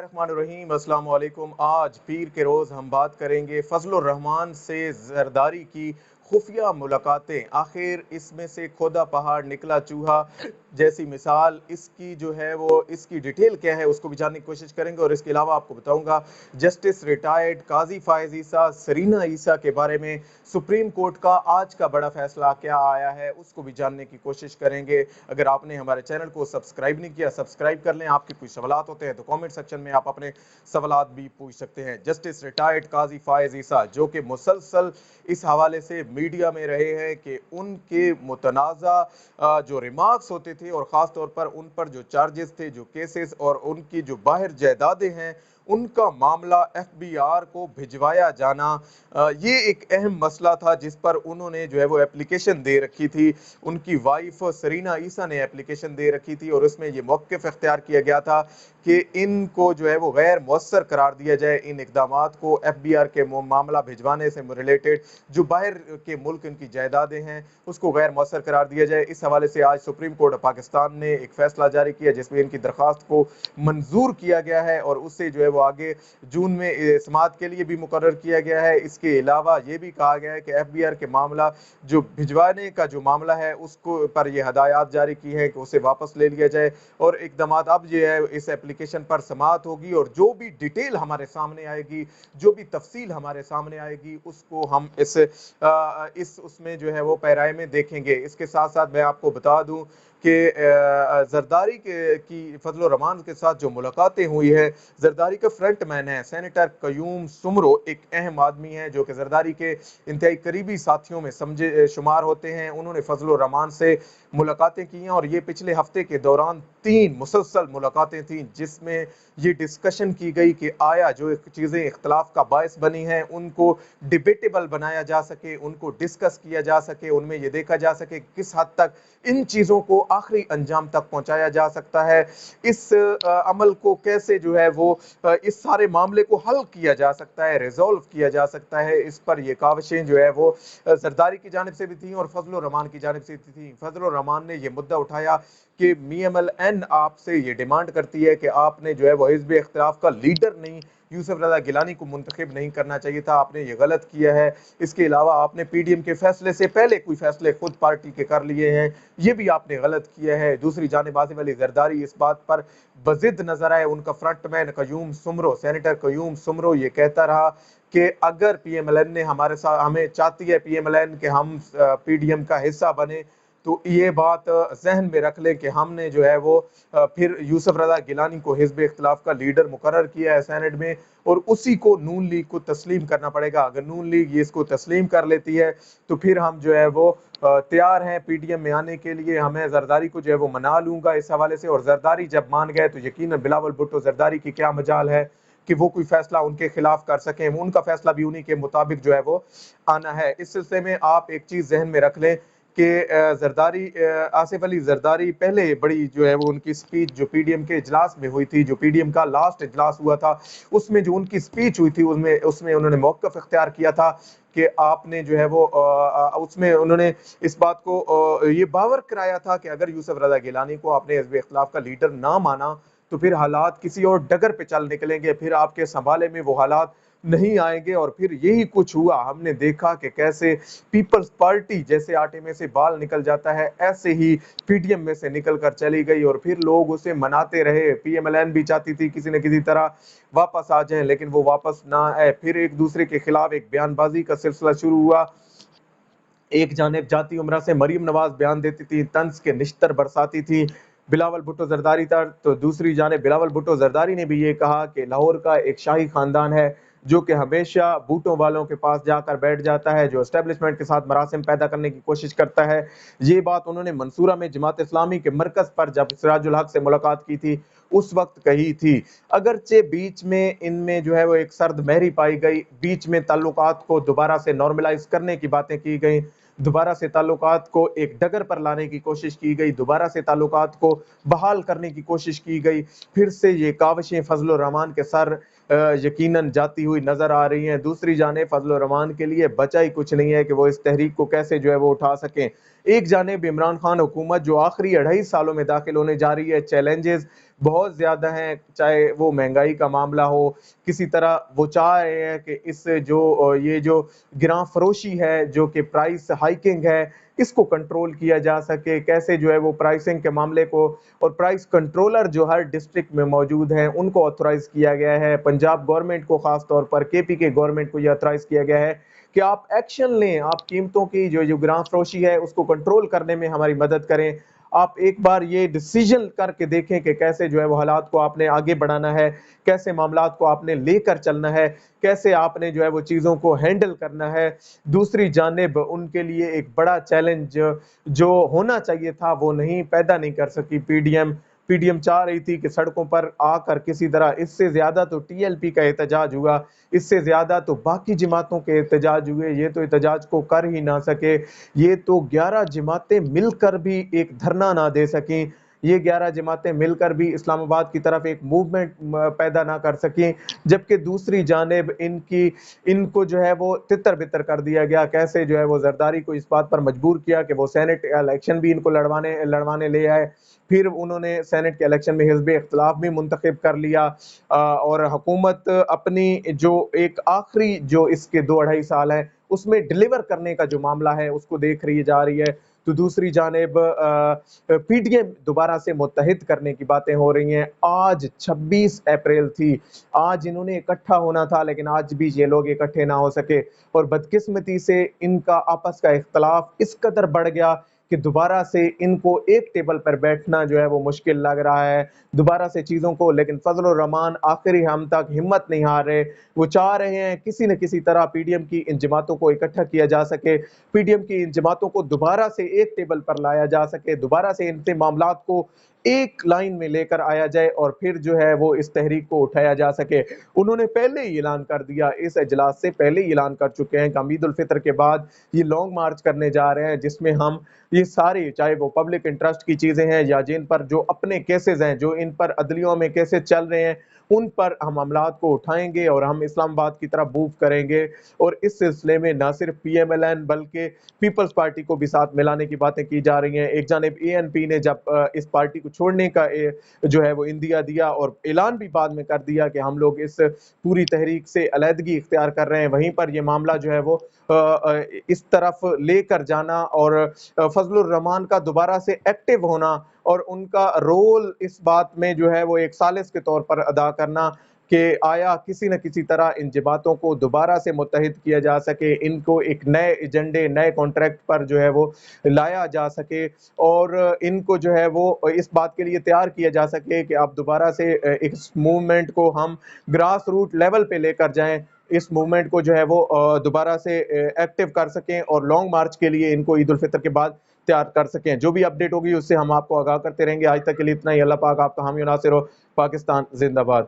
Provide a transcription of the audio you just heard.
बिस्मिल्लाहिर्रहमानिर्रहीम। अस्सलाम वालेकुम। आज पीर के रोज़ हम बात करेंगे फजलुर रहमान से जरदारी की खुफिया मुलाकातें। आखिर इसमें से खोदा पहाड़ निकला चूहा जैसी मिसाल, इसकी जो है वो इसकी डिटेल क्या है उसको भी जानने की कोशिश करेंगे। और इसके अलावा आपको बताऊंगा जस्टिस रिटायर्ड काजी फायज ईसा सरीना ईसा के बारे में सुप्रीम कोर्ट का आज का बड़ा फैसला क्या आया है उसको भी जानने की कोशिश करेंगे। अगर आपने हमारे चैनल को सब्सक्राइब नहीं किया सब्सक्राइब कर लें। आपके कोई सवालात होते हैं तो कमेंट सेक्शन में आप अपने सवालात भी पूछ सकते हैं। जस्टिस रिटायर्ड काजी फायज ईसा जो कि मुसलसल इस हवाले से मीडिया में रहे हैं कि उनके मुतनाज़ा जो रिमार्क्स होते थे और ख़ास तौर पर उन पर जो चार्जेस थे, जो केसेस और उनकी जो बाहर जायदादें हैं, उनका मामला एफबीआर को भिजवाया जाना, ये एक अहम मसला था जिस पर उन्होंने जो है वो एप्लीकेशन दे रखी थी। उनकी वाइफ सरीना ईसा ने एप्लीकेशन दे रखी थी और उसमें ये मौक़िफ़ इख्तियार किया गया था कि इनको जो है वो गैर मौसर करार दिया जाए। इन इक़दामात को एफबीआर के मामला भिजवाने से रिलेटेड जो बाहर के मुल्क इनकी जायदादें हैं उसको गैर मौसर करार दिया जाए। इस हवाले से आज सुप्रीम कोर्ट ऑफ पाकिस्तान ने एक फैसला जारी किया जिसमें इनकी दरख्वास्त को मंजूर किया गया है और उससे जो है वो आगे जून में समाअत के लिए भी मुकर्रर किया गया है। इसके अलावा ये भी कहा गया है कि एफबीआर के मामला जो भिजवाने का जो मामला है उसको पर ये हदायत जारी की है कि उसे वापस ले लिया जाए और इक़दामात अब जो है इस एप्लीकेशन पर समाअत होगी और जो भी डिटेल हमारे सामने आएगी, जो भी तफसील हमारे सामने आएगी उसको हम इस उसमें जो है वो पैराए में देखेंगे। इसके साथ साथ मैं आपको बता दूं कि जरदारी की फजल रहमान के साथ जो मुलाकातें हुई है, जरदारी का फ्रंट मैन है सेनेटर कयूम सुमरो, एक अहम आदमी है जो कि जरदारी के इंतहाई करीबी साथियों में समझे शुमार होते हैं। उन्होंने फजल रहमान से मुलाकातें की हैं और ये पिछले हफ्ते के दौरान 3 मुसलसल मुलाकातें थीं जिसमें ये डिस्कशन की गई कि आया जो चीज़ें इख्तलाफ का बायस बनी हैं उनको डिबेटेबल बनाया जा सके, उनको डिस्कस किया जा सके, उनमें ये देखा जा सके किस हद तक इन चीज़ों को आखिरी अंजाम तक पहुंचाया जा सकता है, इस अमल को कैसे जो है वो इस सारे मामले को हल किया जा सकता है, रिजॉल्व किया जा सकता है। इस पर ये काविशें जो है वो जरदारी की जानिब से भी थी और फजल रहमान की जानिब से थी। फजल रहमान ने ये मुद्दा उठाया कि MMLN आपसे ये डिमांड करती है कि आपने जो है वो हिज़्ब इख्तिलाफ का लीडर नहीं यूसुफ रज़ा गिलानी को मुंतखब नहीं करना चाहिए था, आपने ये गलत किया है। इसके अलावा आपने PDM के फैसले से पहले कोई फैसले खुद पार्टी के कर लिए हैं, ये भी आपने गलत किया है। दूसरी जानिब आसिफ अली जरदारी इस बात पर बजिद नजर आए। उनका फ्रंटमैन कयूम सुमरो, सेनेटर कयूम सुमरो ये कहता रहा कि अगर PMLN ने हमारे साथ हमें चाहती है PMLN के हम PDM का हिस्सा बने तो ये बात जहन में रख लें कि हमने जो है वो फिर यूसुफ रज़ा गिलानी को हिज़्ब इख्तिलाफ का लीडर मुकर्रर किया है सेनेट में और उसी को नून लीग को तस्लीम करना पड़ेगा। अगर नून लीग ये इसको तस्लीम कर लेती है तो फिर हम जो है वो तैयार हैं PDM में आने के लिए। हमें जरदारी को जो है वो मना लूँगा इस हवाले से। और जरदारी जब मान गए तो यकीनन बिलावल भुट्टो जरदारी की क्या मजाल है कि वो कोई फैसला उनके खिलाफ कर सकें, उनका फैसला भी उन्हीं के मुताबिक जो है वो आना है। इस सिलसिले में आप एक चीज़ जहन में रख लें कि जरदारी आसिफ अली जरदारी पहले बड़ी जो है वो उनकी स्पीच जो PDM के इजलास में हुई थी, जो PDM का लास्ट इजलास हुआ था उसमें जो उनकी स्पीच हुई थी उसमें उन्होंने मौक़िफ़ इख्तियार किया था कि आपने जो है वो उसमें उन्होंने इस बात को ये बावर कराया था कि अगर यूसुफ रज़ा गिलानी को आपने हिज़्ब इख्तिलाफ का लीडर ना माना तो फिर हालात किसी और डगर पे चल निकलेंगे, फिर आपके संभाले में वो हालात नहीं आएंगे। और फिर यही कुछ हुआ। हमने देखा कि कैसे पीपल्स पार्टी जैसे आटे में से बाल निकल जाता है ऐसे ही PDM में से निकल कर चली गई और फिर लोग उसे मनाते रहे। PMLN भी चाहती थी किसी न किसी तरह वापस आ जाए लेकिन वो वापस ना आए। फिर एक दूसरे के खिलाफ एक बयानबाजी का सिलसिला शुरू हुआ। एक जानिब जाती उमरा से मरीम नवाज बयान देती थी, तंज के निश्तर बरसाती थी, बिलावल भुट्टो जरदारी था, तो दूसरी जानिब बिलावल भुट्टो जरदारी ने भी ये कहा कि लाहौर का एक शाही खानदान है जो कि हमेशा बूटों वालों के पास जाकर बैठ जाता है, जो एस्टेब्लिशमेंट के साथ मरासिम पैदा करने की कोशिश करता है। ये बात उन्होंने मंसूरा में जमात इस्लामी के मरकज़ पर जब सिराजुल हक से मुलाकात की थी उस वक्त कही थी। अगरचे बीच में इनमें जो है वो एक सर्द महरी पाई गई, बीच में ताल्लुकात को दोबारा से नॉर्मलाइज करने की बातें की गई, दोबारा से ताल्लुकात को एक डगर पर लाने की कोशिश की गई, दोबारा से ताल्लुकात को बहाल करने की कोशिश की गई। फिर से ये काविशें फजल रहमान के सर यकीनन जाती हुई नजर आ रही हैं। दूसरी जानिब फजल रहमान के लिए बचा ही कुछ नहीं है कि वो इस तहरीक को कैसे जो है वो उठा सकें। एक जानिब इमरान खान हुकूमत जो आखिरी 2.5 सालों में दाखिल होने जा रही है, चैलेंजेस بہت زیادہ ہیں، چاہے وہ مہنگائی کا معاملہ ہو، کسی طرح وہ چاہ رہے ہیں کہ اس جو یہ جو گراں فروشی ہے، جو کہ پرائس ہائکنگ ہے، اس کو کنٹرول کیا جا سکے، کیسے جو ہے وہ پرائسنگ کے معاملے کو، اور پرائس کنٹرولر جو ہر ڈسٹرکٹ میں موجود ہیں ان کو آتھورائز کیا گیا ہے، پنجاب گورنمنٹ کو خاص طور پر KP کے گورنمنٹ کو یہ آتھورائز کیا گیا ہے کہ آپ ایکشن لیں، آپ قیمتوں کی جو گراں فروشی ہے اس کو کنٹرول کرنے میں ہماری مدد کریں۔ آپ ایک بار یہ ڈیسیجن کر کے دیکھیں کہ کیسے جو ہے وہ حالات کو آپ نے آگے بڑھانا ہے، کیسے معاملات کو آپ نے لے کر چلنا ہے، کیسے آپ نے جو ہے وہ چیزوں کو ہینڈل کرنا ہے۔ دوسری جانب ان کے لیے ایک بڑا چیلنج جو ہونا چاہیے تھا وہ پیدا نہیں کر سکی پی ڈی ایم چاہ رہی تھی کہ سڑکوں پر آ کر کسی طرح، اس سے زیادہ تو TLP کا احتجاج ہوا، اس سے زیادہ تو باقی جماعتوں کے احتجاج ہوئے، یہ تو احتجاج کو کر ہی نہ سکے، یہ تو 11 جماعتیں مل کر بھی ایک دھرنا نہ دے سکیں، یہ 11 جماعتیں مل کر بھی اسلام آباد کی طرف ایک موومنٹ پیدا نہ کر سکیں، جبکہ دوسری جانب ان کو جو ہے وہ تتر بتر کر دیا گیا۔ کیسے جو ہے وہ زرداری کو اس بات پر مجبور کیا کہ وہ سینٹ الیکشن بھی ان کو لڑوانے لے آئے، پھر انہوں نے سینٹ کے الیکشن میں حزب اختلاف بھی منتخب کر لیا، اور حکومت اپنی جو ایک آخری جو اس کے 2-2.5 سال ہے اس میں ڈیلیور کرنے کا جو معاملہ ہے اس کو دیکھ رہی جا رہی ہے۔ تو دوسری جانب PDM دوبارہ سے متحد کرنے کی باتیں ہو رہی ہیں۔ آج 26 اپریل تھی، آج انہوں نے اکٹھا ہونا تھا لیکن آج بھی یہ لوگ اکٹھے نہ ہو سکے، اور بدقسمتی سے ان کا آپس کا اختلاف اس قدر بڑھ گیا کہ دوبارہ سے ان کو ایک ٹیبل پر بیٹھنا جو ہے وہ مشکل لگ رہا ہے، دوبارہ سے چیزوں کو۔ لیکن فضل الرحمان آخری ہم تک ہمت نہیں ہار رہے، وہ چاہ رہے ہیں کسی نہ کسی طرح PDM کی ان جماعتوں کو اکٹھا کیا جا سکے، PDM کی ان جماعتوں کو دوبارہ سے ایک ٹیبل پر لایا جا سکے، دوبارہ سے ان سے معاملات کو ایک لائن میں لے کر آیا جائے، اور پھر جو ہے وہ اس تحریک کو اٹھایا جا سکے۔ انہوں نے پہلے ہی اعلان کر دیا، اس اجلاس سے پہلے ہی اعلان کر چکے ہیں کہ ہم عید الفطر کے بعد یہ لانگ مارچ کرنے جا رہے ہیں، جس میں ہم یہ ساری، چاہے وہ پبلک انٹرسٹ کی چیزیں ہیں یا جن پر جو اپنے کیسز ہیں، جو ان پر عدلیوں میں کیسز چل رہے ہیں، ان پر ہم معاملات کو اٹھائیں گے اور ہم اسلام آباد کی طرف موو کریں گے۔ اور اس سلسلے میں نہ صرف PMLN بلکہ پیپلز پارٹی کو بھی ساتھ ملانے کی باتیں کی جا رہی ہیں۔ ایک جانب ANP نے جب اس پارٹی کو چھوڑنے کا جو ہے وہ اندیا دیا اور اعلان بھی بعد میں کر دیا کہ ہم لوگ اس پوری تحریک سے علیحدگی اختیار کر رہے ہیں، وہیں پر یہ معاملہ جو ہے وہ اس طرف لے کر جانا اور فضل الرحمان کا دوبارہ سے ایکٹیو ہونا اور ان کا رول اس بات میں جو ہے وہ ایک ثالث کے طور پر ادا کرنا کہ آیا کسی نہ کسی طرح ان جماعتوں کو دوبارہ سے متحد کیا جا سکے، ان کو ایک نئے ایجنڈے، نئے کانٹریکٹ پر جو ہے وہ لایا جا سکے، اور ان کو جو ہے وہ اس بات کے لیے تیار کیا جا سکے کہ اب دوبارہ سے اس موومنٹ کو ہم گراس روٹ لیول پہ لے کر جائیں، اس موومنٹ کو جو ہے وہ دوبارہ سے ایکٹیو کر سکیں اور لانگ مارچ کے لیے ان کو عید الفطر کے بعد تیار کر سکیں۔ جو بھی اپڈیٹ ہوگی اس سے ہم آپ کو آگاہ کرتے رہیں گے۔ آج تک کے لیے اتنا ہی۔ اللہ پاک آپ کا حامی و ناصر ہو۔ پاکستان زندہ باد۔